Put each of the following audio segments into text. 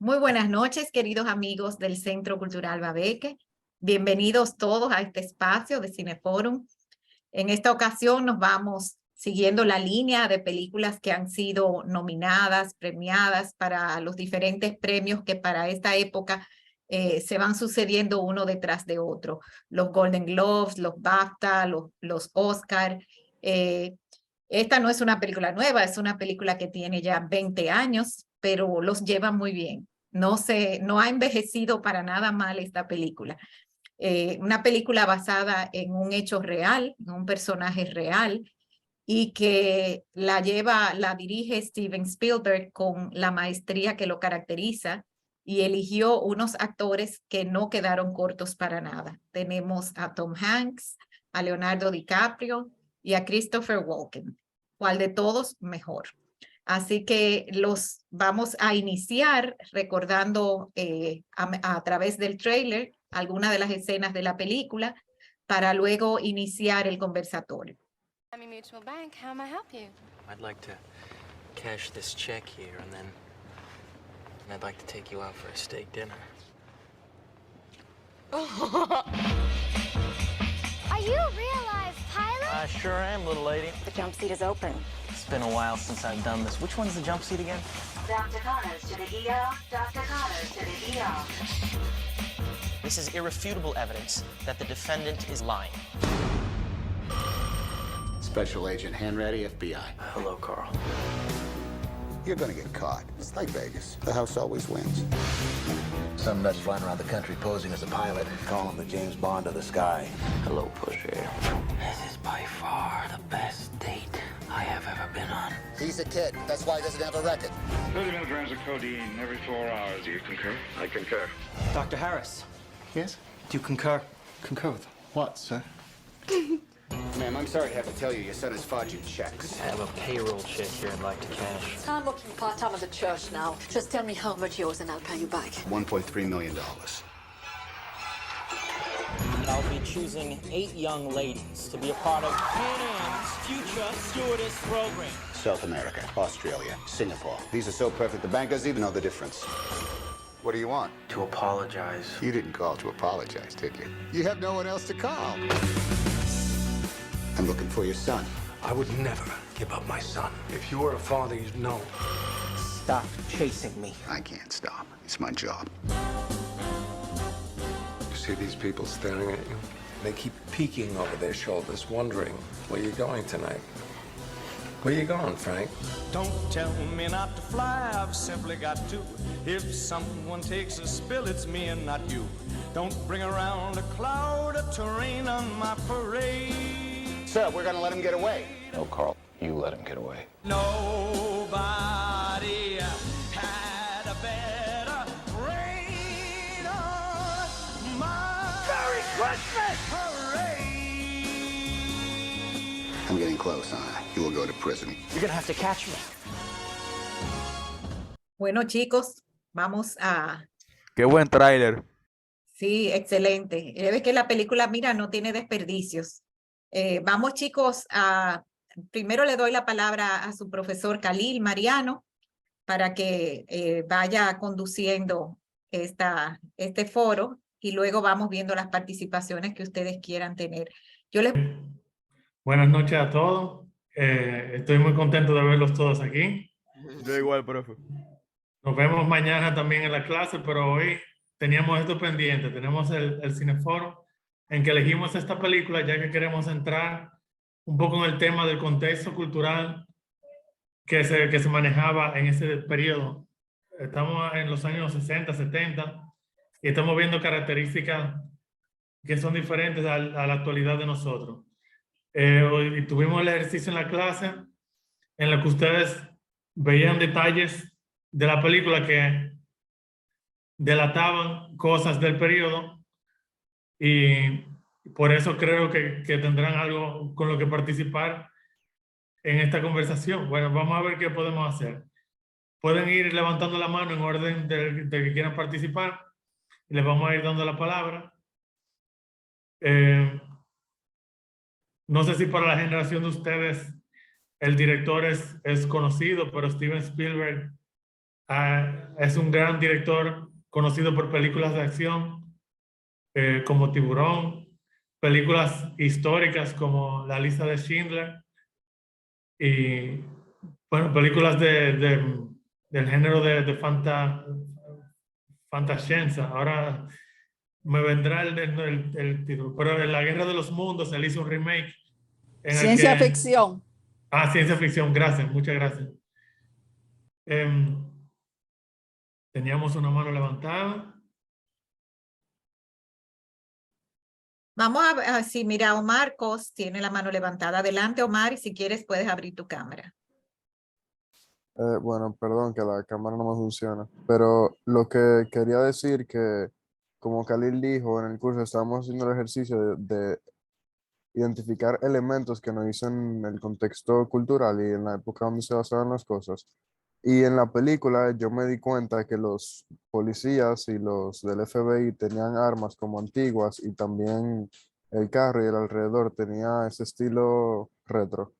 Muy buenas noches, queridos amigos del Centro Cultural Babeque. Bienvenidos todos a este espacio de Cineforum. En esta ocasión nos vamos siguiendo la línea de películas que han sido nominadas, premiadas para los diferentes premios que para esta época se van sucediendo uno detrás de otro. Los Golden Globes, los BAFTA, los Oscar. Esta no es una película nueva, es una película que tiene ya 20 años, pero los lleva muy bien. No ha envejecido para nada mal esta película. Una película basada en un hecho real, en un personaje real, y que la dirige Steven Spielberg con la maestría que lo caracteriza y eligió unos actores que no quedaron cortos para nada. Tenemos a Tom Hanks, a Leonardo DiCaprio y a Christopher Walken. ¿Cuál de todos mejor? Así que los vamos a iniciar recordando a través del tráiler algunas de las escenas de la película para luego iniciar el conversatorio. Miami Mutual Bank, how may I help you? I'd like to cash this check here and then I'd like to take you out for a steak dinner. Are you a real-life pilot? I sure am, little lady. The jump seat is open. It's been a while since I've done this. Which one's the jump seat again? Dr. Connors to the ER. Dr. Connors to the ER. This is irrefutable evidence that the defendant is lying. Special Agent Hanratty, FBI. Hello, Carl. You're gonna get caught. It's like Vegas. The house always wins. Some nuts flying around the country posing as a pilot, call him the James Bond of the sky. Hello, Pusher. This is by far the best date I have ever been on. He's a kid. That's why he doesn't have a record. 30 milligrams of codeine every 4 hours. Do you concur? I concur. Dr. Harris, Yes? do you concur? Concur with what, sir? Ma'am, I'm sorry to have to tell you, your son is forging checks. I have a payroll check here I'd like to cash. I'm working part-time at the church now. Just tell me how much yours and I'll pay you back. $1.3 million. I'll be choosing 8 young ladies to be a part of Pan Am's future stewardess program. South America, Australia, Singapore. These are so perfect, the bank doesn't even know the difference. What do you want? To apologize. You didn't call to apologize, did you? You have no one else to call. I'm looking for your son. I would never give up my son. If you were a father, you'd know. Stop chasing me. I can't stop. It's my job. You see these people staring at you? They keep peeking over their shoulders, wondering where you're going tonight. Where you going, Frank? Don't tell me not to fly, I've simply got to. If someone takes a spill, it's me and not you. Don't bring around a cloud of terrain on my parade. Sir, we're gonna let him get away. No, Carl. You let him get away. Nobody had a better rain on my Merry Christmas parade. I'm getting close, huh? You will go to prison. You're gonna have to catch me. Bueno, chicos, vamos a... ¡Qué buen tráiler! Sí, excelente. Ves que la película, mira, no tiene desperdicios. Vamos, chicos, primero le doy la palabra a su profesor Khalil Mariano para que vaya conduciendo este foro y luego vamos viendo las participaciones que ustedes quieran tener. Buenas noches a todos. Estoy muy contento de verlos todos aquí. Yo igual, profe. Nos vemos mañana también en la clase, pero hoy teníamos esto pendiente. Tenemos el Cineforum en que elegimos esta película ya que queremos entrar un poco en el tema del contexto cultural que se manejaba en ese periodo. Estamos en los años 60, 70 y estamos viendo características que son diferentes a la actualidad de nosotros. Hoy tuvimos el ejercicio en la clase en la que ustedes veían detalles de la película que delataban cosas del periodo y por eso creo que tendrán algo con lo que participar en esta conversación. Bueno, vamos a ver qué podemos hacer. Pueden ir levantando la mano en orden de que quieran participar y les vamos a ir dando la palabra. No sé si para la generación de ustedes el director es conocido, pero Steven Spielberg Es un gran director conocido por películas de acción como Tiburón, películas históricas como La lista de Schindler y bueno, películas del género de fantascienza. Ahora me vendrá el título, pero en La Guerra de los Mundos él hizo un remake. Ciencia ficción. Ciencia ficción, gracias, muchas gracias. Teníamos una mano levantada. Vamos a ver, sí, mira, Omar Cos tiene la mano levantada. Adelante, Omar, y si quieres puedes abrir tu cámara. Bueno, perdón que la cámara no me funciona, pero lo que quería decir que, como Khalil dijo en el curso, estábamos haciendo el ejercicio de identificar elementos que nos dicen el contexto cultural y en la época donde se basaban las cosas. Y en la película yo me di cuenta que los policías y los del FBI tenían armas como antiguas y también el carro y el alrededor tenía ese estilo retro.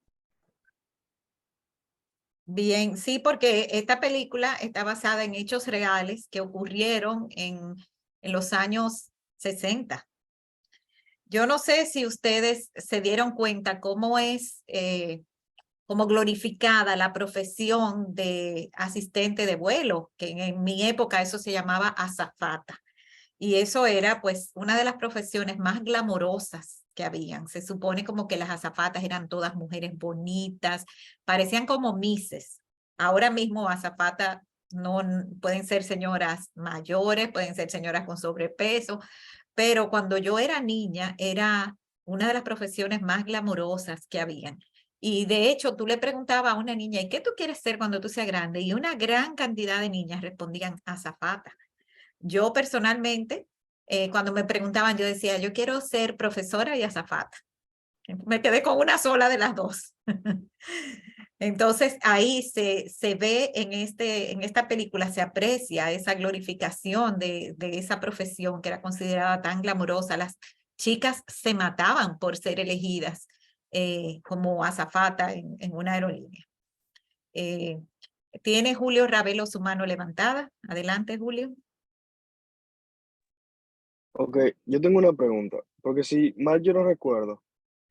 Bien, sí, porque esta película está basada en hechos reales que ocurrieron en los años 60. Yo no sé si ustedes se dieron cuenta cómo es como glorificada la profesión de asistente de vuelo, que en mi época eso se llamaba azafata. Y eso era pues una de las profesiones más glamorosas que habían. Se supone como que las azafatas eran todas mujeres bonitas, parecían como mises. Ahora mismo azafata no pueden ser señoras mayores, pueden ser señoras con sobrepeso, pero cuando yo era niña era una de las profesiones más glamorosas que habían. Y de hecho, tú le preguntabas a una niña, ¿y qué tú quieres ser cuando tú seas grande? Y una gran cantidad de niñas respondían azafata. Yo personalmente, cuando me preguntaban, yo decía, yo quiero ser profesora y azafata. Me quedé con una sola de las dos. Entonces, ahí se ve en esta película, se aprecia esa glorificación de esa profesión que era considerada tan glamurosa. Las chicas se mataban por ser elegidas como azafata en una aerolínea. Tiene Julio Ravelo su mano levantada. Adelante, Julio. Ok, yo tengo una pregunta, porque si mal yo no recuerdo,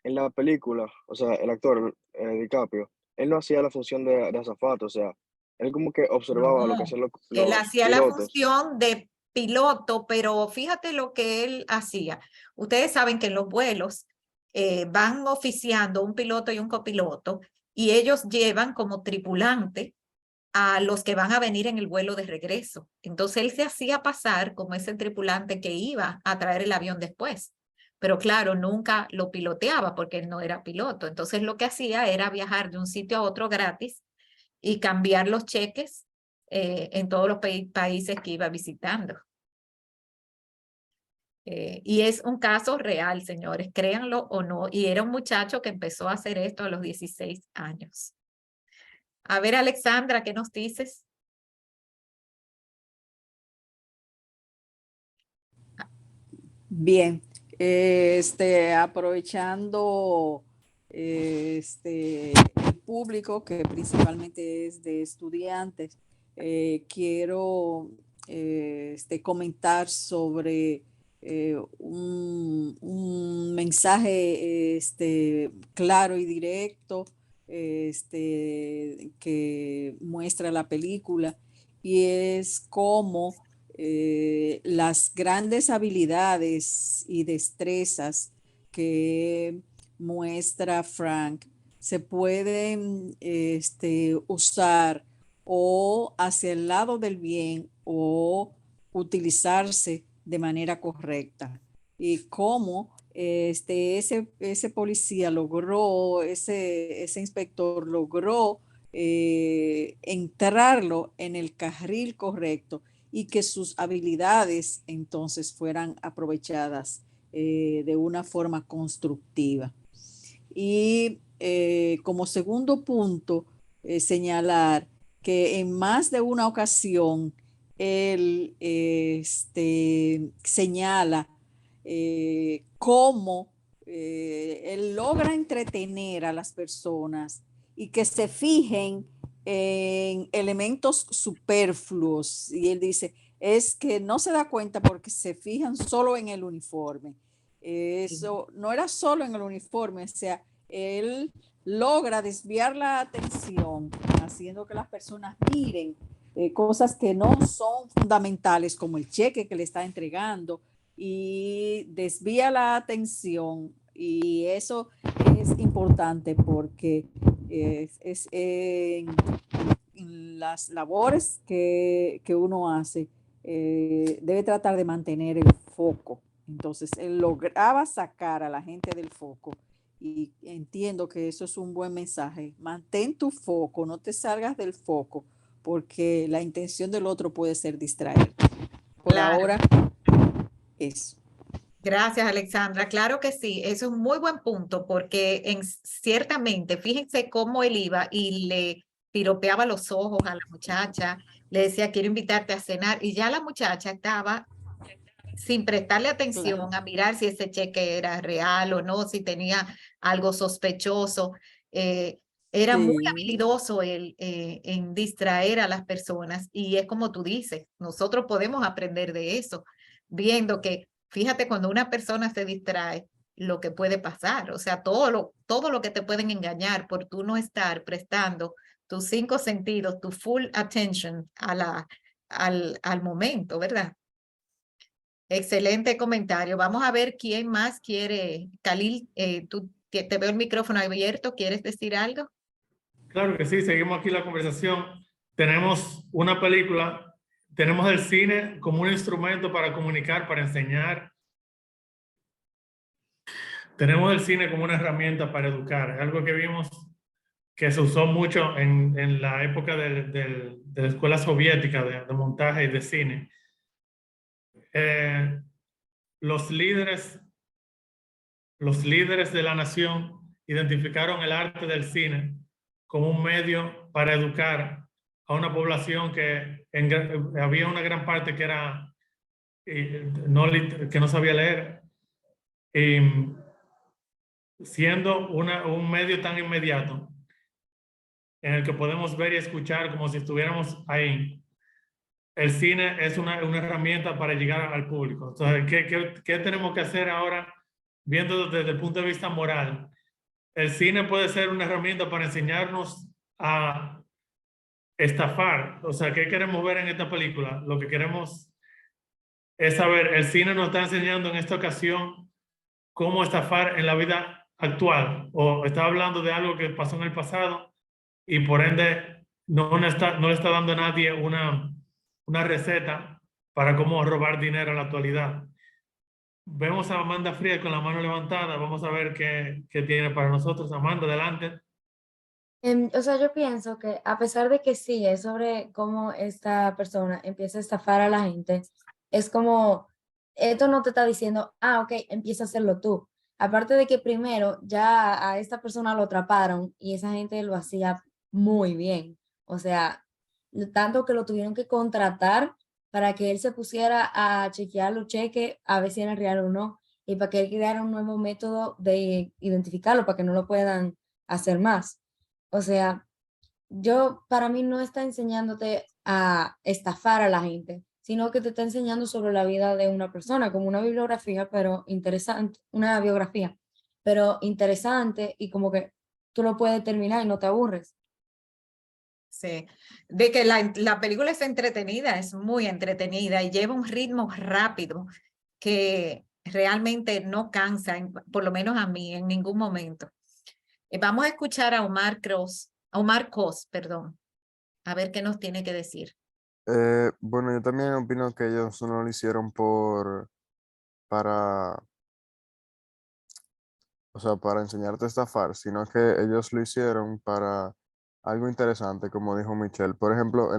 en la película, o sea, el actor DiCaprio, él no hacía la función de azafato, o sea, él como que observaba lo que No, hacían él los hacía la pilotos. función de piloto, pero fíjate lo que él hacía. Ustedes saben que en los vuelos van oficiando un piloto y un copiloto y ellos llevan como tripulante a los que van a venir en el vuelo de regreso. Entonces él se hacía pasar como ese tripulante que iba a traer el avión después. Pero claro, nunca lo piloteaba porque él no era piloto. Entonces lo que hacía era viajar de un sitio a otro gratis y cambiar los cheques en todos los países que iba visitando. Y es un caso real, señores, créanlo o no. Y era un muchacho que empezó a hacer esto a los 16 años. A ver, Alexandra, ¿qué nos dices? Bien, aprovechando el público que principalmente es de estudiantes, quiero comentar sobre un mensaje claro y directo que muestra la película, y es cómo las grandes habilidades y destrezas que muestra Frank se pueden usar o hacia el lado del bien o utilizarse de manera correcta, y cómo ese policía logró, ese inspector logró entrarlo en el carril correcto y que sus habilidades entonces fueran aprovechadas de una forma constructiva. Y como segundo punto, señalar que en más de una ocasión él señala cómo él logra entretener a las personas y que se fijen en elementos superfluos. Y él dice, es que no se da cuenta porque se fijan solo en el uniforme. Eso no era solo en el uniforme, o sea, él logra desviar la atención, haciendo que las personas miren cosas que no son fundamentales, como el cheque que le está entregando, y desvía la atención. Y eso es importante porque es en las labores que uno hace, debe tratar de mantener el foco. Entonces, él lograba sacar a la gente del foco y entiendo que eso es un buen mensaje. Mantén tu foco, no te salgas del foco, porque la intención del otro puede ser distraer. Por ahora, eso. Gracias, Alexandra. Claro que sí, eso es un muy buen punto, porque ciertamente, fíjense cómo él iba y le piropeaba los ojos a la muchacha, le decía, quiero invitarte a cenar, y ya la muchacha estaba sin prestarle atención a mirar si ese cheque era real o no, si tenía algo sospechoso. Era muy habilidoso él en distraer a las personas, y es como tú dices, nosotros podemos aprender de eso, viendo que, fíjate, cuando una persona se distrae, lo que puede pasar, o sea, todo lo que te pueden engañar por tú no estar prestando tus 5 sentidos, tu full attention al momento, ¿verdad? Excelente comentario. Vamos a ver quién más quiere. Khalil, tú te veo el micrófono abierto. ¿Quieres decir algo? Claro que sí, seguimos aquí la conversación. Tenemos una película, tenemos el cine como un instrumento para comunicar, para enseñar. Tenemos el cine como una herramienta para educar. Es algo que vimos que se usó mucho en la época de la escuela soviética de montaje y de cine. Los líderes de la nación identificaron el arte del cine como un medio para educar a una población que había una gran parte que era que no sabía leer, siendo un medio tan inmediato en el que podemos ver y escuchar como si estuviéramos ahí. El cine es una herramienta para llegar al público. Entonces, ¿qué tenemos que hacer ahora viendo desde el punto de vista moral? El cine puede ser una herramienta para enseñarnos a estafar. O sea, ¿qué queremos ver en esta película? Lo que queremos es saber, el cine nos está enseñando en esta ocasión cómo estafar en la vida actual. O está hablando de algo que pasó en el pasado y por ende no le está dando a nadie una receta para cómo robar dinero en la actualidad. Vemos a Amanda Frías con la mano levantada. Vamos a ver qué tiene para nosotros. Amanda, adelante. O sea, yo pienso que a pesar de que sí es sobre cómo esta persona empieza a estafar a la gente, es como, esto no te está diciendo, ok, empieza a hacerlo tú. Aparte de que primero ya a esta persona lo atraparon y esa gente lo hacía muy bien. O sea, tanto que lo tuvieron que contratar para que él se pusiera a chequear los cheques a ver si era real o no, y para que él creara un nuevo método de identificarlo para que no lo puedan hacer más. O sea, para mí no está enseñándote a estafar a la gente, sino que te está enseñando sobre la vida de una persona, como una bibliografía, pero interesante, una biografía, pero interesante, y como que tú lo puedes terminar y no te aburres. Sí, de que la película es entretenida, es muy entretenida y lleva un ritmo rápido que realmente no cansa, por lo menos a mí, en ningún momento. Vamos a escuchar a Omar Cos, perdón, a ver qué nos tiene que decir. Bueno, yo también opino que ellos no lo hicieron para enseñarte a estafar, sino que ellos lo hicieron para algo interesante, como dijo Michelle. Por ejemplo,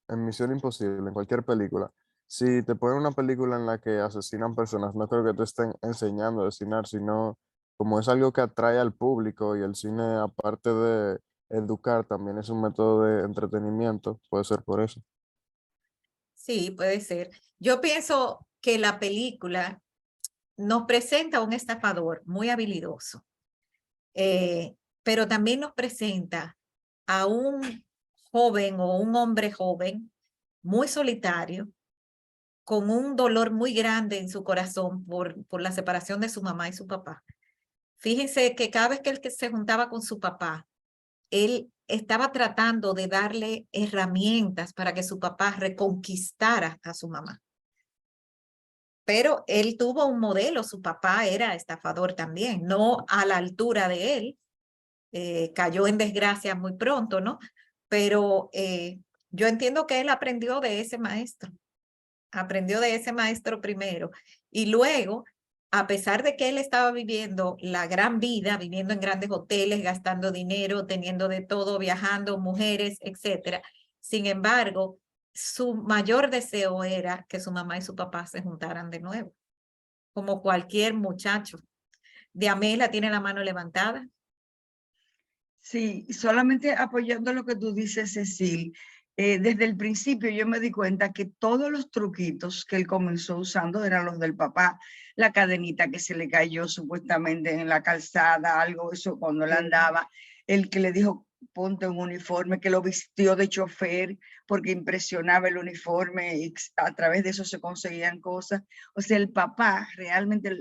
en Misión Imposible, en cualquier película, si te ponen una película en la que asesinan personas, no creo que te estén enseñando a asesinar, sino como es algo que atrae al público, y el cine, aparte de educar, también es un método de entretenimiento, puede ser por eso. Sí, puede ser. Yo pienso que la película nos presenta a un estafador muy habilidoso, pero también nos presenta a un joven o un hombre joven, muy solitario, con un dolor muy grande en su corazón por la separación de su mamá y su papá. Fíjense que cada vez que él se juntaba con su papá, él estaba tratando de darle herramientas para que su papá reconquistara a su mamá. Pero él tuvo un modelo, su papá era estafador también, no a la altura de él, cayó en desgracia muy pronto, ¿no? Pero yo entiendo que él aprendió de ese maestro primero, y luego, a pesar de que él estaba viviendo la gran vida, viviendo en grandes hoteles, gastando dinero, teniendo de todo, viajando, mujeres, etcétera, sin embargo, su mayor deseo era que su mamá y su papá se juntaran de nuevo, como cualquier muchacho. Diamela tiene la mano levantada. Sí, solamente apoyando lo que tú dices, Cecil, desde el principio yo me di cuenta que todos los truquitos que él comenzó usando eran los del papá. La cadenita que se le cayó supuestamente en la calzada, algo eso cuando él andaba, el que le dijo ponte un uniforme, que lo vistió de chofer porque impresionaba el uniforme y a través de eso se conseguían cosas. O sea, el papá realmente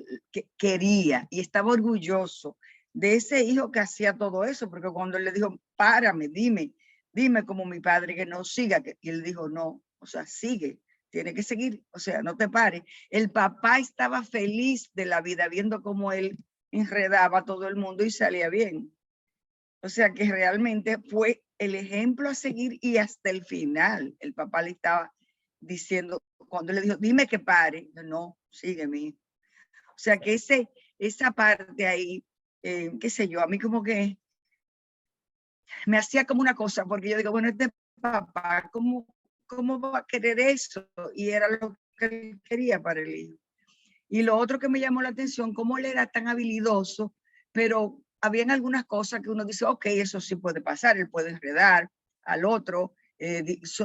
quería y estaba orgulloso de ese hijo que hacía todo eso, porque cuando él le dijo, párame, dime como mi padre que no siga, y él dijo, no, o sea, sigue, tiene que seguir, o sea, no te pares. El papá estaba feliz de la vida viendo cómo él enredaba a todo el mundo y salía bien. O sea que realmente fue el ejemplo a seguir y hasta el final. El papá le estaba diciendo, cuando le dijo, dime que pare, no, sígueme. O sea que esa parte ahí, qué sé yo, a mí como que me hacía como una cosa, porque yo digo, bueno, este papá, ¿cómo va a querer eso? Y era lo que él quería para el hijo. Y lo otro que me llamó la atención, cómo él era tan habilidoso, pero habían algunas cosas que uno dice, ok, eso sí puede pasar, él puede enredar al otro,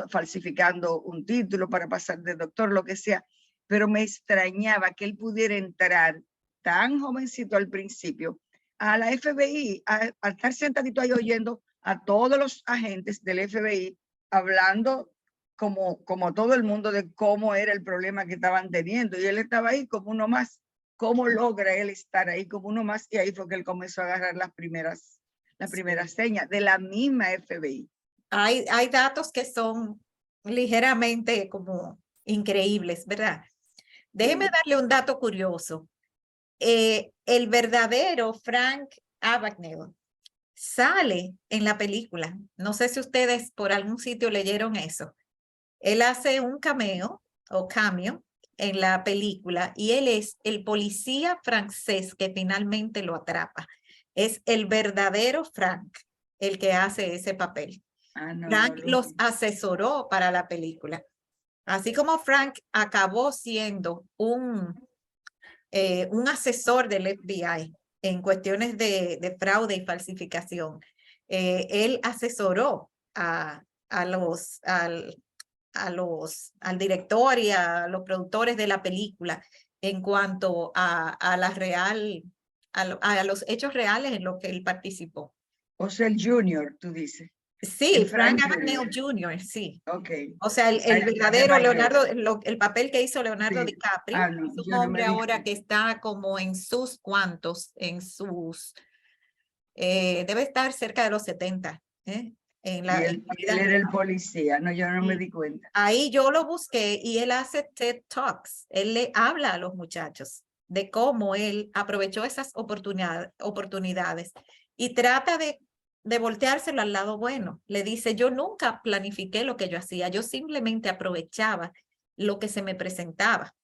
falsificando un título para pasar de doctor, lo que sea, pero me extrañaba que él pudiera entrar tan jovencito al principio a la FBI, a estar sentadito ahí oyendo a todos los agentes del FBI hablando como todo el mundo de cómo era el problema que estaban teniendo, y él estaba ahí como uno más. ¿Cómo logra él estar ahí como uno más? Y ahí fue que él comenzó a agarrar las primeras señas de la misma FBI. Hay datos que son ligeramente como increíbles, ¿verdad? Déjeme darle un dato curioso. El verdadero Frank Abagnale sale en la película. No sé si ustedes por algún sitio leyeron eso. Él hace un cameo en la película y él es el policía francés que finalmente lo atrapa. Es el verdadero Frank el que hace ese papel. Frank los asesoró para la película. Así como Frank acabó siendo un asesor del FBI en cuestiones de fraude y falsificación, él asesoró al director y a los productores de la película en cuanto a los hechos reales en los que él participó. O sea, el Junior, tú dices. Sí, Frank Abagnale Jr., sí. Okay. O sea, el verdadero Leonardo, el papel que hizo Leonardo DiCaprio, es un hombre ahora que está como en sus debe estar cerca de los 70, ¿eh? Él era el policía, no, yo no me di cuenta. Ahí yo lo busqué y él hace TED Talks. Él le habla a los muchachos de cómo él aprovechó esas oportunidades y trata de volteárselo al lado bueno. Le dice, yo nunca planifiqué lo que yo hacía, yo simplemente aprovechaba lo que se me presentaba.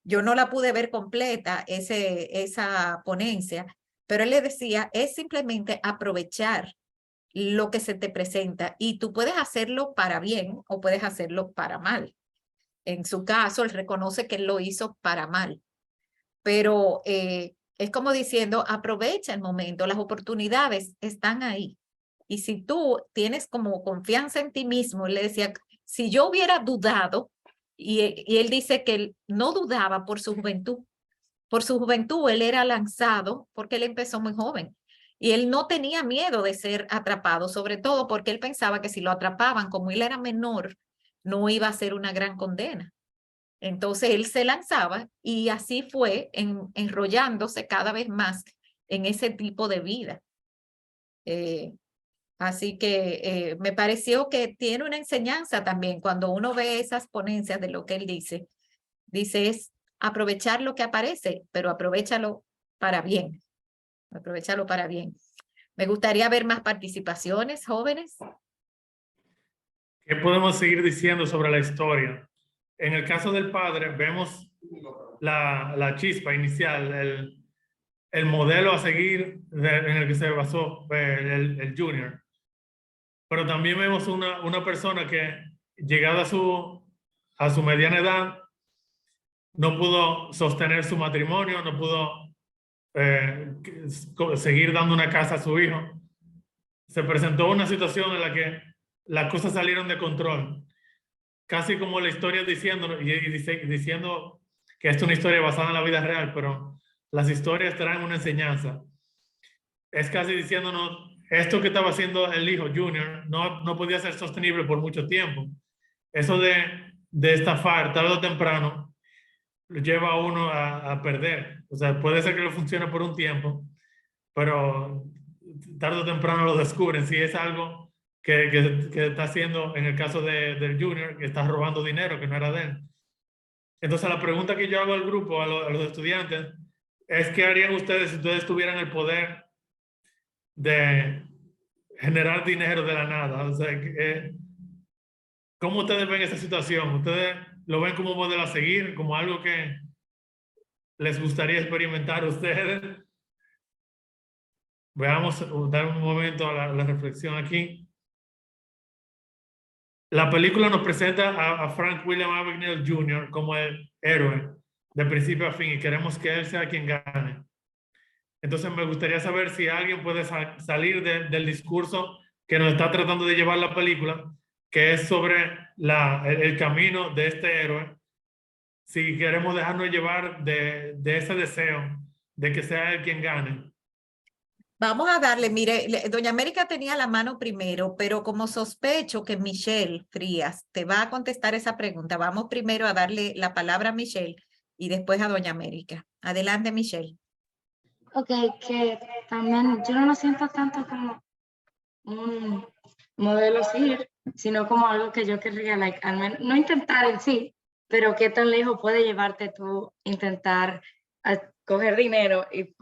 Yo no la pude ver completa, esa ponencia, pero él le decía, es simplemente aprovechar lo que se te presenta y tú puedes hacerlo para bien o puedes hacerlo para mal. En su caso, él reconoce que él lo hizo para mal, pero es como diciendo, aprovecha el momento, las oportunidades están ahí. Y si tú tienes como confianza en ti mismo, él le decía, si yo hubiera dudado, y él dice que él no dudaba por su juventud. Por su juventud, él era lanzado porque él empezó muy joven. Y él no tenía miedo de ser atrapado, sobre todo porque él pensaba que si lo atrapaban, como él era menor, no iba a ser una gran condena. Entonces él se lanzaba y así fue enrollándose cada vez más en ese tipo de vida. Así que me pareció que tiene una enseñanza también cuando uno ve esas ponencias de lo que él dice. Dice es aprovechar lo que aparece, pero aprovéchalo para bien. Aprovechalo para bien. Me gustaría ver más participaciones, jóvenes. ¿Qué podemos seguir diciendo sobre la historia? En el caso del padre, vemos la chispa inicial, el modelo a seguir en el que se basó el Junior. Pero también vemos una persona que, llegada a su mediana edad, no pudo sostener su matrimonio, no pudo seguir dando una casa a su hijo. Se presentó una situación en la que las cosas salieron de control. Casi como la historia diciendo que esto es una historia basada en la vida real, pero las historias traen una enseñanza. Es casi diciéndonos, esto que estaba haciendo el hijo Junior no podía ser sostenible por mucho tiempo. Eso de estafar tarde o temprano lo lleva a uno a perder. O sea, puede ser que le funcione por un tiempo, pero tarde o temprano lo descubren. Si es algo que está haciendo, en el caso del Junior, que está robando dinero que no era de él. Entonces la pregunta que yo hago al grupo, a los estudiantes, es ¿qué harían ustedes si ustedes tuvieran el poder de generar dinero de la nada? O sea, ¿cómo ustedes ven esa situación? ¿Ustedes lo ven como un modelo a seguir, como algo que les gustaría experimentar a ustedes? Veamos, dar un momento a la reflexión aquí. La película nos presenta a Frank William Abagnale Jr. como el héroe de principio a fin y queremos que él sea quien gane. Entonces me gustaría saber si alguien puede salir del discurso que nos está tratando de llevar la película, que es sobre el camino de este héroe. Si queremos dejarnos llevar de ese deseo de que sea él quien gane. Vamos a darle, mire, doña América tenía la mano primero, pero como sospecho que Michelle Frías te va a contestar esa pregunta, vamos primero a darle la palabra a Michelle y después a doña América. Adelante, Michelle. Ok, que también yo no lo siento tanto como un modelo a seguir, sino como algo que yo querría, al menos, no intentar en sí, pero qué tan lejos puede llevarte tú intentar coger dinero y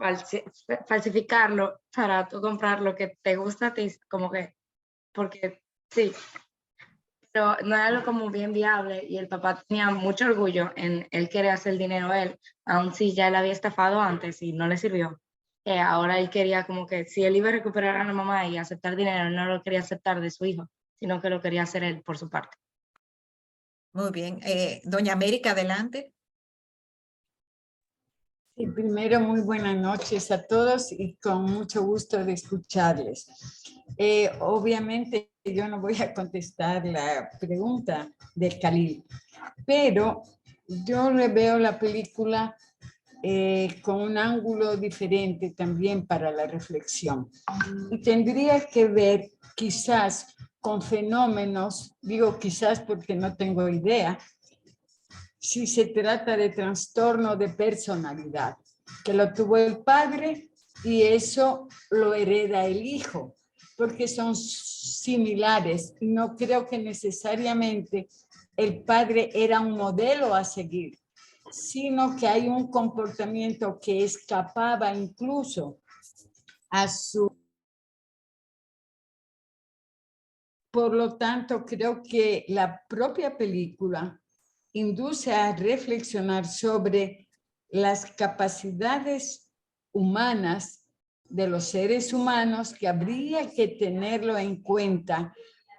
falsificarlo para tú comprar lo que te gusta a ti, como que, porque sí, pero no era algo como bien viable y el papá tenía mucho orgullo en él querer hacer dinero él, aun si ya le había estafado antes y no le sirvió. Ahora él quería como que si él iba a recuperar a la mamá y aceptar dinero, no lo quería aceptar de su hijo, sino que lo quería hacer él por su parte. Muy bien. Doña América, adelante. Sí, primero, muy buenas noches a todos y con mucho gusto de escucharles. Obviamente yo no voy a contestar la pregunta de Khalil, pero yo veo la película con un ángulo diferente también para la reflexión. Y tendría que ver quizás con fenómenos, digo quizás porque no tengo idea, si se trata de trastorno de personalidad, que lo tuvo el padre y eso lo hereda el hijo, porque son similares y no creo que necesariamente el padre era un modelo a seguir, sino que hay un comportamiento que escapaba incluso a su... Por lo tanto, creo que la propia película induce a reflexionar sobre las capacidades humanas de los seres humanos que habría que tenerlo en cuenta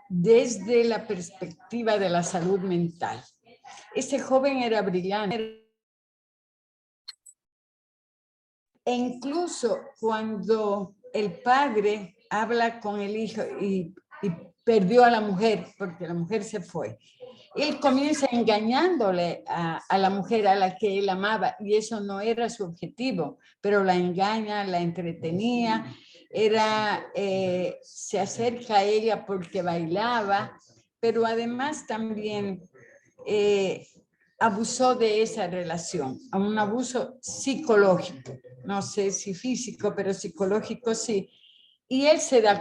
desde la perspectiva de la salud mental. Ese joven era brillante. E incluso cuando el padre habla con el hijo y perdió a la mujer, porque la mujer se fue, él comienza engañándole a la mujer a la que él amaba y eso no era su objetivo, pero la engaña, la entretenía se acerca a ella porque bailaba, pero además también abusó de esa relación, a un abuso psicológico, no sé si físico, pero psicológico sí. Y él se da...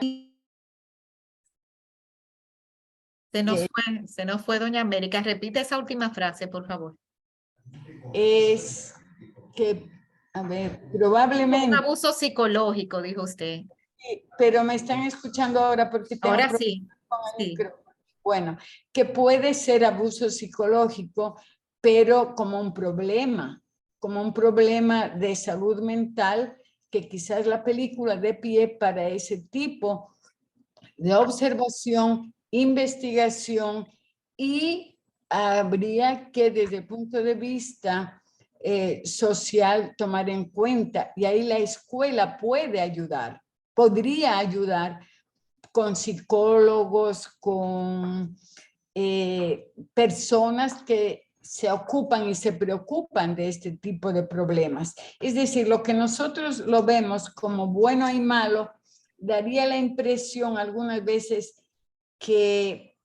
Se nos fue Doña América. Repite esa última frase, por favor. Es que, a ver, Un probablemente... abuso psicológico, dijo usted. Sí, pero me están escuchando ahora porque tengo Ahora problemas sí, con el sí. micrófono. Bueno, que puede ser abuso psicológico, pero como un problema de salud mental, que quizás la película dé pie para ese tipo de observación, investigación, y habría que desde el punto de vista social tomar en cuenta, y ahí la escuela puede ayudar, podría ayudar con psicólogos, con personas que se ocupan y se preocupan de este tipo de problemas. Es decir, lo que nosotros lo vemos como bueno y malo, daría la impresión algunas veces que,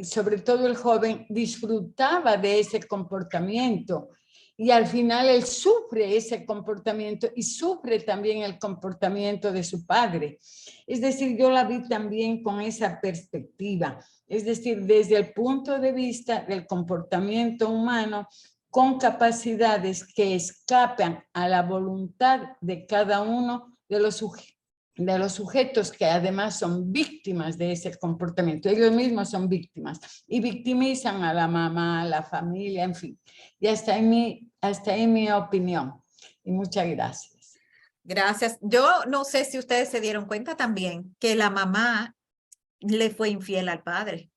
sobre todo el joven, disfrutaba de ese comportamiento, y al final él sufre ese comportamiento y sufre también el comportamiento de su padre. Es decir, yo la vi también con esa perspectiva, es decir, desde el punto de vista del comportamiento humano, con capacidades que escapan a la voluntad de cada uno de los sujetos que además son víctimas de ese comportamiento. Ellos mismos son víctimas y victimizan a la mamá, a la familia, en fin. Y hasta ahí mi opinión. Y muchas gracias. Gracias. Yo no sé si ustedes se dieron cuenta también que la mamá le fue infiel al padre.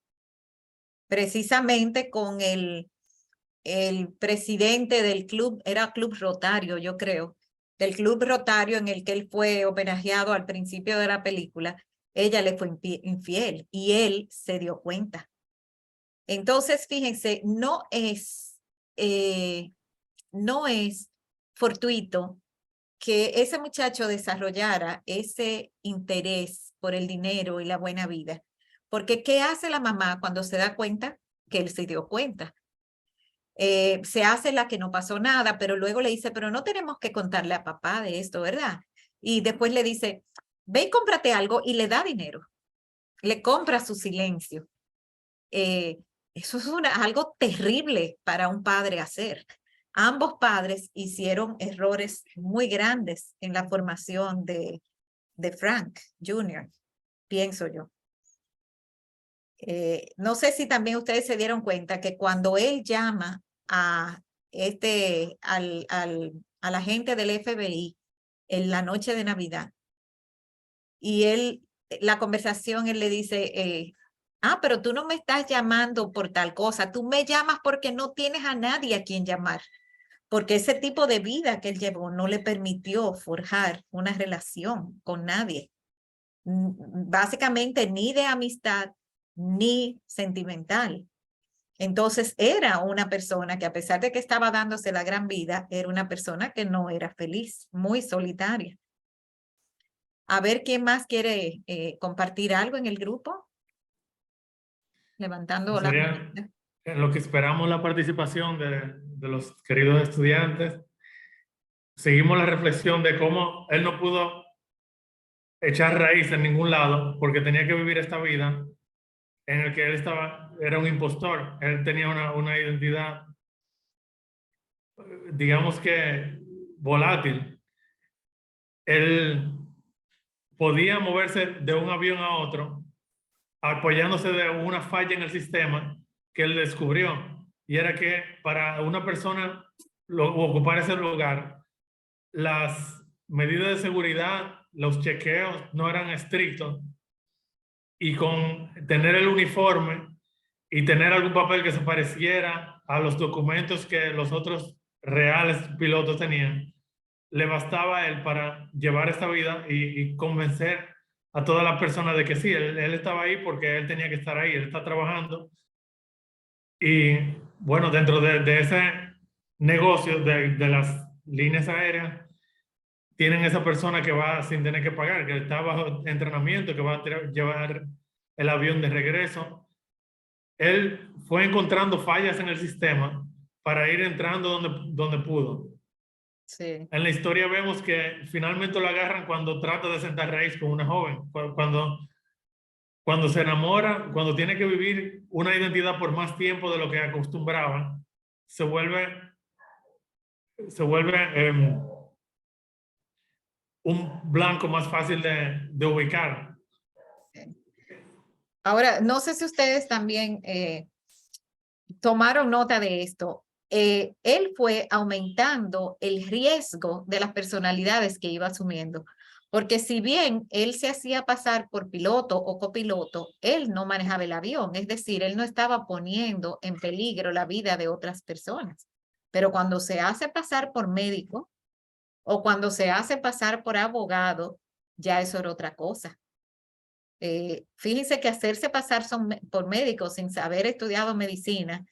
Precisamente con el presidente del club, era Club Rotario, yo creo, del Club Rotario en el que él fue homenajeado al principio de la película, ella le fue infiel y él se dio cuenta. Entonces, fíjense, no es fortuito que ese muchacho desarrollara ese interés por el dinero y la buena vida. Porque ¿qué hace la mamá cuando se da cuenta que él se dio cuenta? Se hace la que no pasó nada, pero luego le dice, pero no tenemos que contarle a papá de esto, ¿verdad? Y después le dice, ve y cómprate algo, y le da dinero. Le compra su silencio. Eso es algo terrible para un padre hacer. Ambos padres hicieron errores muy grandes en la formación de Frank Jr., pienso yo. No sé si también ustedes se dieron cuenta que cuando él llama a al agente del FBI en la noche de Navidad, y la conversación, él le dice, pero tú no me estás llamando por tal cosa, tú me llamas porque no tienes a nadie a quien llamar, porque ese tipo de vida que él llevó no le permitió forjar una relación con nadie, básicamente ni de amistad ni sentimental. Entonces era una persona que, a pesar de que estaba dándose la gran vida, era una persona que no era feliz, muy solitaria. A ver, ¿quién más quiere compartir algo en el grupo? Levantando la mano. En lo que esperamos la participación de los queridos estudiantes. Seguimos la reflexión de cómo él no pudo echar raíz en ningún lado porque tenía que vivir esta vida en el que él era un impostor. Él tenía una identidad, digamos que volátil. Él podía moverse de un avión a otro apoyándose de una falla en el sistema que él descubrió. Y era que para una persona ocupar ese lugar, las medidas de seguridad, los chequeos no eran estrictos. Y con tener el uniforme y tener algún papel que se pareciera a los documentos que los otros reales pilotos tenían, le bastaba a él para llevar esta vida y convencer a todas las personas de que sí, él estaba ahí porque él tenía que estar ahí, él está trabajando. Y bueno, dentro de ese negocio de las líneas aéreas, tienen esa persona que va sin tener que pagar, que está bajo entrenamiento, que va a llevar el avión de regreso. Él fue encontrando fallas en el sistema para ir entrando donde pudo. Sí. En la historia vemos que finalmente lo agarran cuando trata de sentar raíz con una joven, cuando se enamora, cuando tiene que vivir una identidad por más tiempo de lo que acostumbraba, se vuelve un blanco más fácil de ubicar. Ahora, no sé si ustedes también tomaron nota de esto. Él fue aumentando el riesgo de las personalidades que iba asumiendo. Porque si bien él se hacía pasar por piloto o copiloto, él no manejaba el avión. Es decir, él no estaba poniendo en peligro la vida de otras personas. Pero cuando se hace pasar por médico o cuando se hace pasar por abogado, ya eso era otra cosa. Fíjense que hacerse pasar por médico sin haber estudiado medicina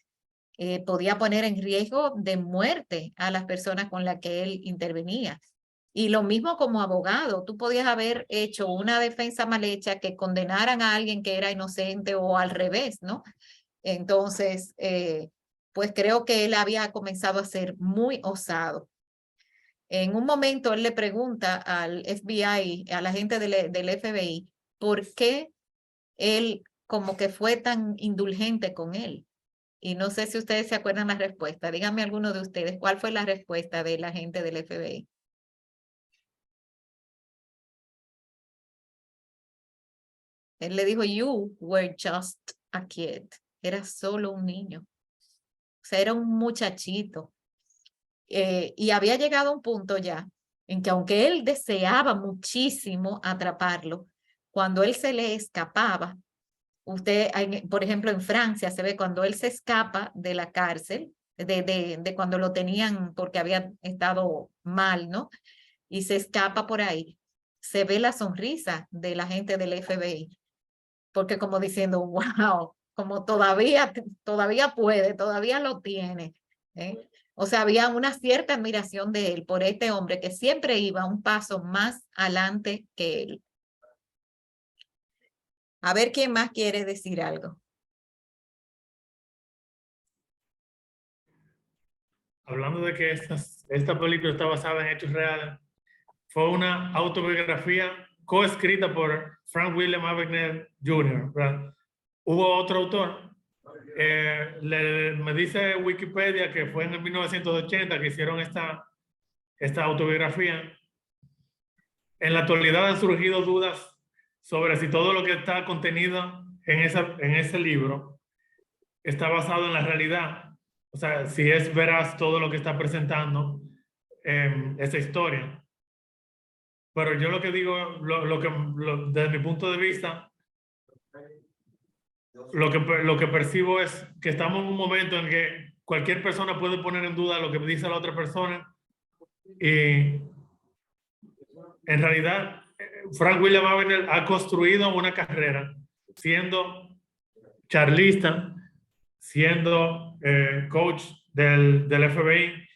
podía poner en riesgo de muerte a las personas con las que él intervenía. Y lo mismo como abogado, tú podías haber hecho una defensa mal hecha que condenaran a alguien que era inocente o al revés, ¿no? Entonces, pues creo que él había comenzado a ser muy osado. En un momento él le pregunta al FBI, a la gente del FBI, ¿por qué él como que fue tan indulgente con él? Y no sé si ustedes se acuerdan la respuesta. Díganme alguno de ustedes, ¿cuál fue la respuesta de la gente del FBI? Él le dijo, you were just a kid. Era solo un niño. O sea, era un muchachito. Y había llegado a un punto ya en que aunque él deseaba muchísimo atraparlo, cuando él se le escapaba, por ejemplo, en Francia se ve cuando él se escapa de la cárcel, de cuando lo tenían porque había estado mal, ¿no? Y se escapa por ahí, se ve la sonrisa de la gente del FBI, porque como diciendo, wow, como todavía puede, todavía lo tiene, ¿eh? O sea, había una cierta admiración de él por este hombre que siempre iba un paso más adelante que él. A ver quién más quiere decir algo. Hablando de que esta película está basada en hechos reales, fue una autobiografía coescrita por Frank William Abagnale Jr., ¿verdad? Hubo otro autor, me dice Wikipedia que fue en el 1980 que hicieron esta autobiografía. En la actualidad han surgido dudas sobre si todo lo que está contenido en ese libro está basado en la realidad. O sea, si es veraz todo lo que está presentando esa historia. Pero yo lo que digo, desde mi punto de vista, lo que percibo es que estamos en un momento en que cualquier persona puede poner en duda lo que dice la otra persona. Y en realidad, Frank William Abagnale ha construido una carrera siendo charlista, siendo coach del FBI,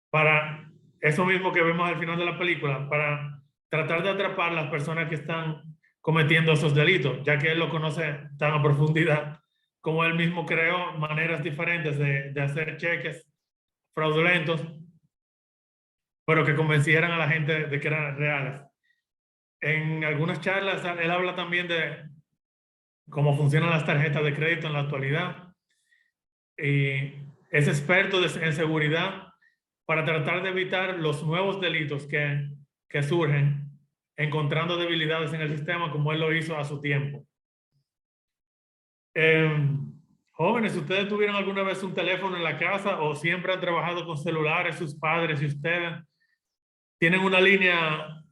para eso mismo que vemos al final de la película, para tratar de atrapar a las personas que están cometiendo esos delitos, ya que él lo conoce tan a profundidad, como él mismo creó maneras diferentes de hacer cheques fraudulentos, pero que convencieran a la gente de que eran reales. En algunas charlas él habla también de cómo funcionan las tarjetas de crédito en la actualidad, y es experto en seguridad para tratar de evitar los nuevos delitos que surgen encontrando debilidades en el sistema, como él lo hizo a su tiempo. Jóvenes, ¿ustedes tuvieron alguna vez un teléfono en la casa o siempre han trabajado con celulares, sus padres y ustedes? ¿Tienen una línea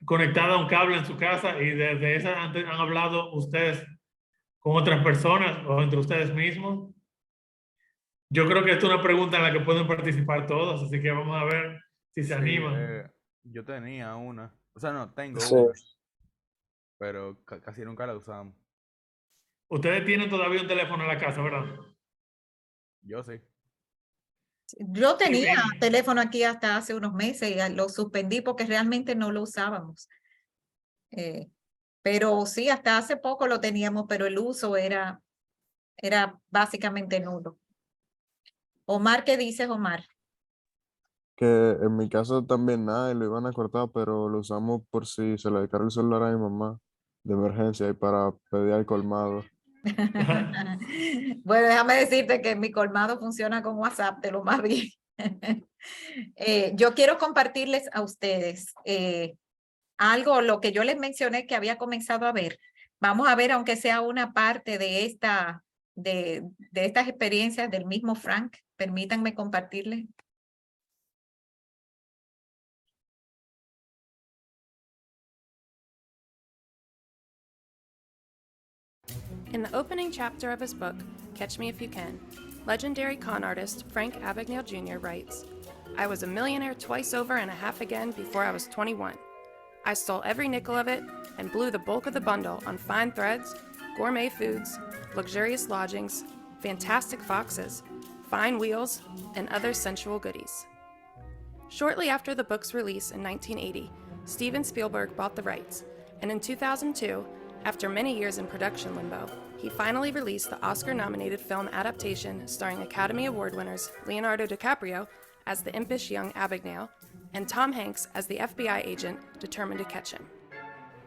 conectada a un cable en su casa y desde esa han hablado ustedes con otras personas o entre ustedes mismos? Yo creo que esta es una pregunta en la que pueden participar todos, así que vamos a ver si se animan. Yo tenía una. O sea, no, tengo Sí. una. Pero casi nunca la usamos. Ustedes tienen todavía un teléfono en la casa, ¿verdad? Yo sí. Yo tenía sí. teléfono aquí hasta hace unos meses y lo suspendí porque realmente no lo usábamos. Pero sí, hasta hace poco lo teníamos, pero el uso era básicamente nulo. Omar, ¿qué dices, Omar? Que en mi caso también nada, y lo iban a cortar, pero lo usamos por si se le descarga el celular a mi mamá de emergencia y para pedir al colmado. Bueno, déjame decirte que mi colmado funciona con WhatsApp, te lo más bien. Yo quiero compartirles a ustedes algo, lo que yo les mencioné que había comenzado a ver. Vamos a ver, aunque sea una parte de estas experiencias del mismo Frank. Permítanme compartirles. In the opening chapter of his book, Catch Me If You Can, legendary con artist Frank Abagnale Jr. writes, "I was a millionaire twice over and a half again before I was 21. I stole every nickel of it and blew the bulk of the bundle on fine threads, gourmet foods, luxurious lodgings, fantastic foxes, fine wheels, and other sensual goodies." Shortly after the book's release in 1980, Steven Spielberg bought the rights, and in 2002, after many years in production limbo, he finally released the Oscar-nominated film adaptation starring Academy Award winners Leonardo DiCaprio as the impish young Abagnale and Tom Hanks as the FBI agent determined to catch him.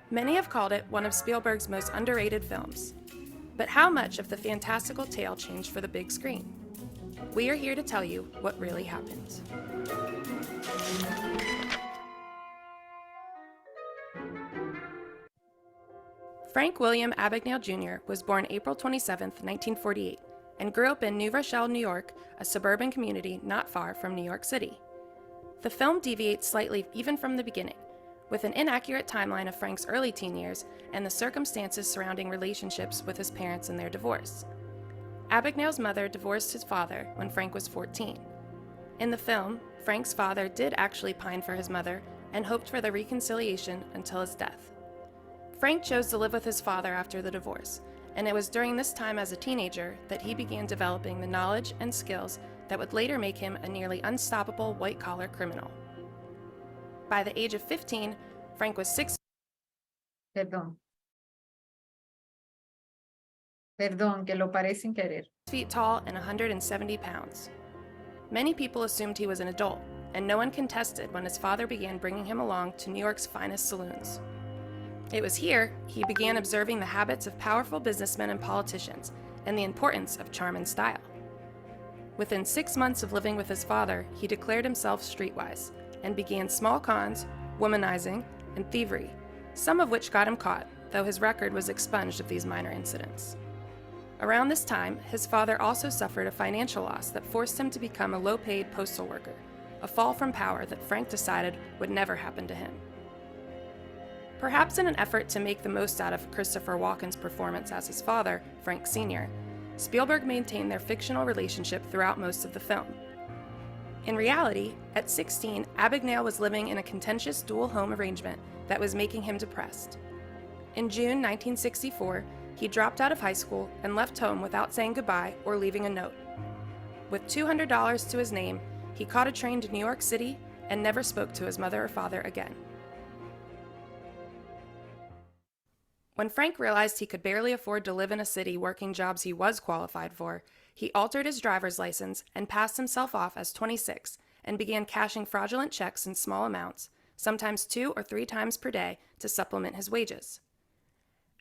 Many have called it one of Spielberg's most underrated films. But how much of the fantastical tale changed for the big screen? We are here to tell you what really happened. Frank William Abagnale Jr. was born April 27, 1948, and grew up in New Rochelle, New York, a suburban community not far from New York City. The film deviates slightly even from the beginning, with an inaccurate timeline of Frank's early teen years and the circumstances surrounding relationships with his parents and their divorce. Abagnale's mother divorced his father when Frank was 14. In the film, Frank's father did actually pine for his mother and hoped for their reconciliation until his death. Frank chose to live with his father after the divorce, and it was during this time as a teenager that he began developing the knowledge and skills that would later make him a nearly unstoppable white-collar criminal. By the age of 15, Frank was 6 Perdón, que lo paré sin querer. feet tall and 170 pounds. Many people assumed he was an adult, and no one contested when his father began bringing him along to New York's finest saloons. It was here he began observing the habits of powerful businessmen and politicians and the importance of charm and style. Within 6 months of living with his father, he declared himself streetwise and began small cons, womanizing, and thievery, some of which got him caught, though his record was expunged of these minor incidents. Around this time, his father also suffered a financial loss that forced him to become a low-paid postal worker, a fall from power that Frank decided would never happen to him. Perhaps in an effort to make the most out of Christopher Walken's performance as his father, Frank Sr., Spielberg maintained their fictional relationship throughout most of the film. In reality, at 16, Abagnale was living in a contentious dual home arrangement that was making him depressed. In June 1964, he dropped out of high school and left home without saying goodbye or leaving a note. With $200 to his name, he caught a train to New York City and never spoke to his mother or father again. When Frank realized he could barely afford to live in a city working jobs he was qualified for, he altered his driver's license and passed himself off as 26 and began cashing fraudulent checks in small amounts, sometimes 2 or 3 times per day, to supplement his wages.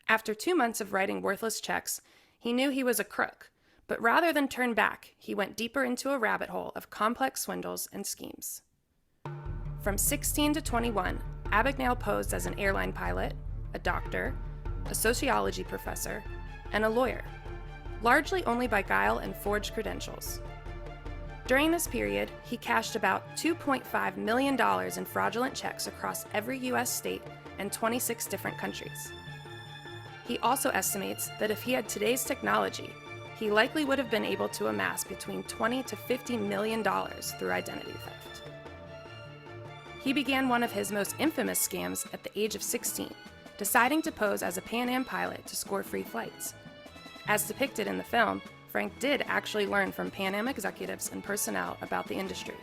After 2 months of writing worthless checks, he knew he was a crook, but rather than turn back, he went deeper into a rabbit hole of complex swindles and schemes. From 16 to 21, Abagnale posed as an airline pilot, a doctor, a sociology professor, and a lawyer, largely only by guile and forged credentials. During this period, he cashed about $2.5 million in fraudulent checks across every U.S. state and 26 different countries. He also estimates that if he had today's technology, he likely would have been able to amass between $20 to $50 million through identity theft. He began one of his most infamous scams at the age of 16, deciding to pose as a Pan Am pilot to score free flights. As depicted in the film, Frank did actually learn from Pan Am executives and personnel about the industry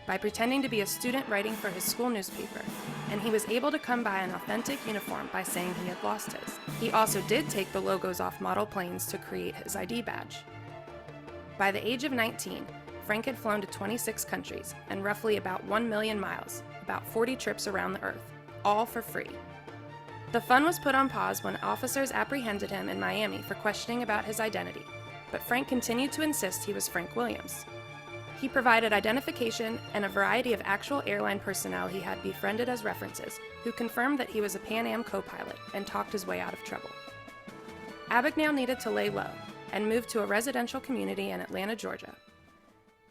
by pretending to be a student writing for his school newspaper, and he was able to come by an authentic uniform by saying he had lost his. He also did take the logos off model planes to create his ID badge. By the age of 19, Frank had flown to 26 countries and roughly about 1 million miles, about 40 trips around the Earth, all for free. The fun was put on pause when officers apprehended him in Miami for questioning about his identity, but Frank continued to insist he was Frank Williams. He provided identification and a variety of actual airline personnel he had befriended as references, who confirmed that he was a Pan Am co-pilot and talked his way out of trouble. Abagnale needed to lay low and moved to a residential community in Atlanta, Georgia.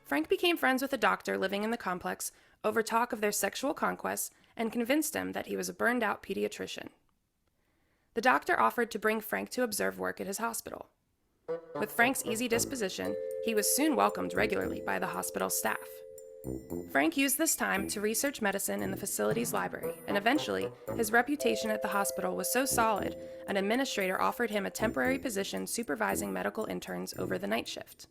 Frank became friends with a doctor living in the complex over talk of their sexual conquests and convinced him that he was a burned-out pediatrician. The doctor offered to bring Frank to observe work at his hospital. With Frank's easy disposition, he was soon welcomed regularly by the hospital staff. Frank used this time to research medicine in the facility's library, and eventually, his reputation at the hospital was so solid, an administrator offered him a temporary position supervising medical interns over the night shift.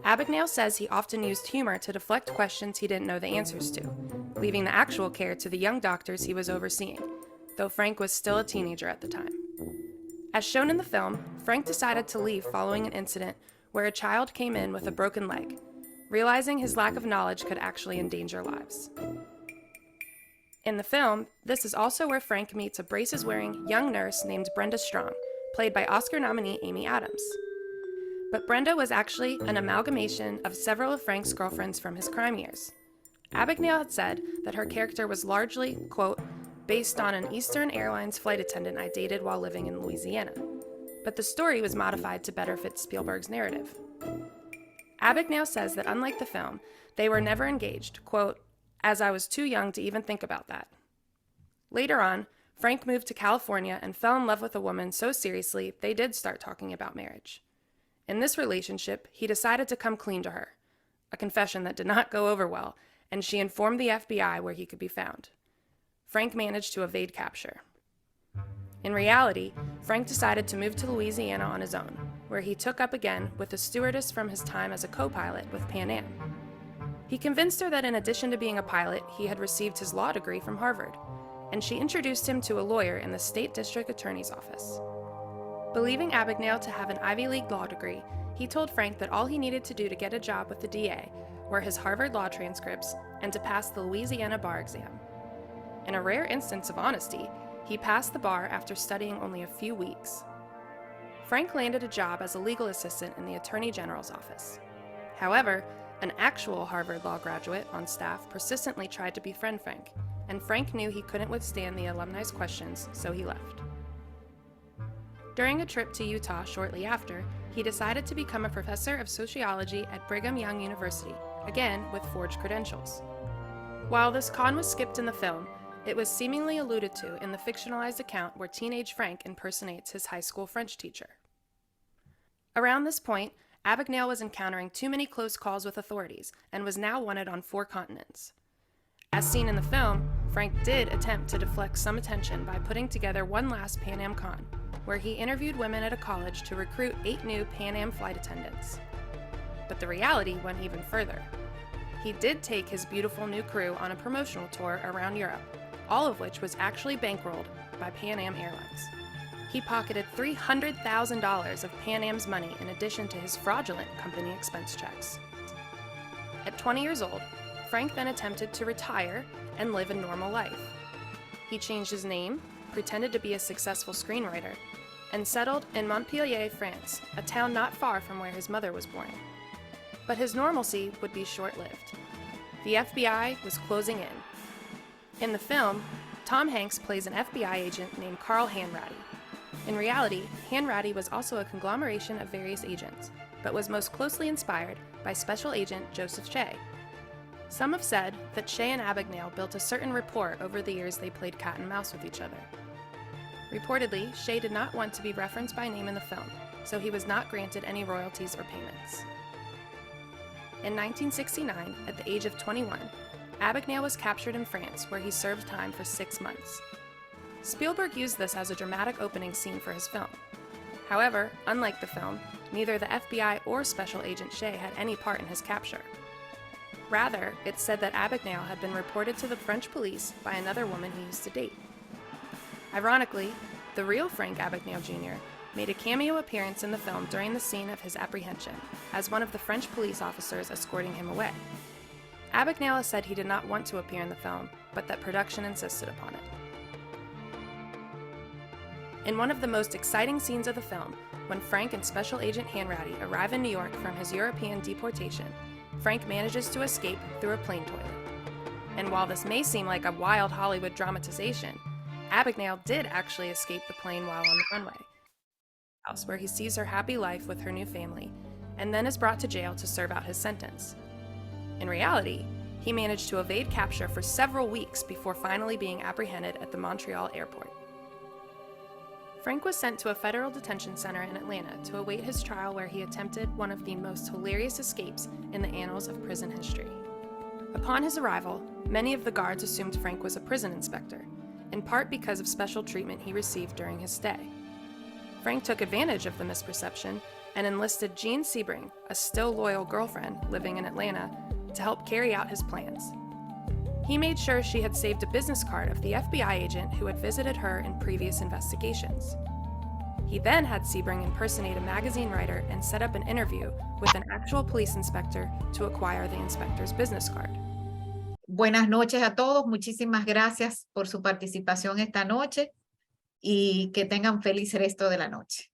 Abagnale says he often used humor to deflect questions he didn't know the answers to, leaving the actual care to the young doctors he was overseeing, though Frank was still a teenager at the time. As shown in the film, Frank decided to leave following an incident where a child came in with a broken leg, realizing his lack of knowledge could actually endanger lives. In the film, this is also where Frank meets a braces-wearing young nurse named Brenda Strong, played by Oscar nominee Amy Adams. But Brenda was actually an amalgamation of several of Frank's girlfriends from his crime years. Abagnale had said that her character was largely, quote, based on an Eastern Airlines flight attendant I dated while living in Louisiana. But the story was modified to better fit Spielberg's narrative. Abagnale says that unlike the film, they were never engaged, quote, as I was too young to even think about that. Later on, Frank moved to California and fell in love with a woman so seriously they did start talking about marriage. In this relationship, he decided to come clean to her, a confession that did not go over well, and she informed the FBI where he could be found. Frank managed to evade capture. In reality, Frank decided to move to Louisiana on his own, where he took up again with a stewardess from his time as a co-pilot with Pan Am. He convinced her that in addition to being a pilot, he had received his law degree from Harvard, and she introduced him to a lawyer in the state district attorney's office. Believing Abagnale to have an Ivy League law degree, he told Frank that all he needed to do to get a job with the DA were his Harvard law transcripts and to pass the Louisiana bar exam. In a rare instance of honesty, he passed the bar after studying only a few weeks. Frank landed a job as a legal assistant in the Attorney General's office. However, an actual Harvard law graduate on staff persistently tried to befriend Frank, and Frank knew he couldn't withstand the alumni's questions, so he left. During a trip to Utah shortly after, he decided to become a professor of sociology at Brigham Young University, again with forged credentials. While this con was skipped in the film, it was seemingly alluded to in the fictionalized account where teenage Frank impersonates his high school French teacher. Around this point, Abagnale was encountering too many close calls with authorities and was now wanted on 4 continents. As seen in the film, Frank did attempt to deflect some attention by putting together one last Pan Am con, where he interviewed women at a college to recruit 8 new Pan Am flight attendants. But the reality went even further. He did take his beautiful new crew on a promotional tour around Europe, all of which was actually bankrolled by Pan Am Airlines. He pocketed $300,000 of Pan Am's money in addition to his fraudulent company expense checks. At 20 years old, Frank then attempted to retire and live a normal life. He changed his name, pretended to be a successful screenwriter, and settled in Montpellier, France, a town not far from where his mother was born. But his normalcy would be short-lived. The FBI was closing in. In the film, Tom Hanks plays an FBI agent named Carl Hanratty. In reality, Hanratty was also a conglomeration of various agents, but was most closely inspired by Special Agent Joseph Shea. Some have said that Shea and Abagnale built a certain rapport over the years they played cat and mouse with each other. Reportedly, Shea did not want to be referenced by name in the film, so he was not granted any royalties or payments. In 1969, at the age of 21, Abagnale was captured in France, where he served time for 6 months. Spielberg used this as a dramatic opening scene for his film. However, unlike the film, neither the FBI or Special Agent Shea had any part in his capture. Rather, it said that Abagnale had been reported to the French police by another woman he used to date. Ironically, the real Frank Abagnale Jr. made a cameo appearance in the film during the scene of his apprehension, as one of the French police officers escorting him away. Abagnale said he did not want to appear in the film, but that production insisted upon it. In one of the most exciting scenes of the film, when Frank and Special Agent Hanratty arrive in New York from his European deportation, Frank manages to escape through a plane toilet. And while this may seem like a wild Hollywood dramatization, Abagnale did actually escape the plane while on the runway, where he sees her happy life with her new family, and then is brought to jail to serve out his sentence. In reality, he managed to evade capture for several weeks before finally being apprehended at the Montreal airport. Frank was sent to a federal detention center in Atlanta to await his trial, where he attempted one of the most hilarious escapes in the annals of prison history. Upon his arrival, many of the guards assumed Frank was a prison inspector, in part because of special treatment he received during his stay. Frank took advantage of the misperception and enlisted Jean Sebring, a still loyal girlfriend living in Atlanta, to help carry out his plans. He made sure she had saved a business card of the FBI agent who had visited her in previous investigations. He then had Sebring impersonate a magazine writer and set up an interview with an actual police inspector to acquire the inspector's business card. Buenas noches a todos, muchísimas gracias por su participación esta noche y que tengan feliz resto de la noche.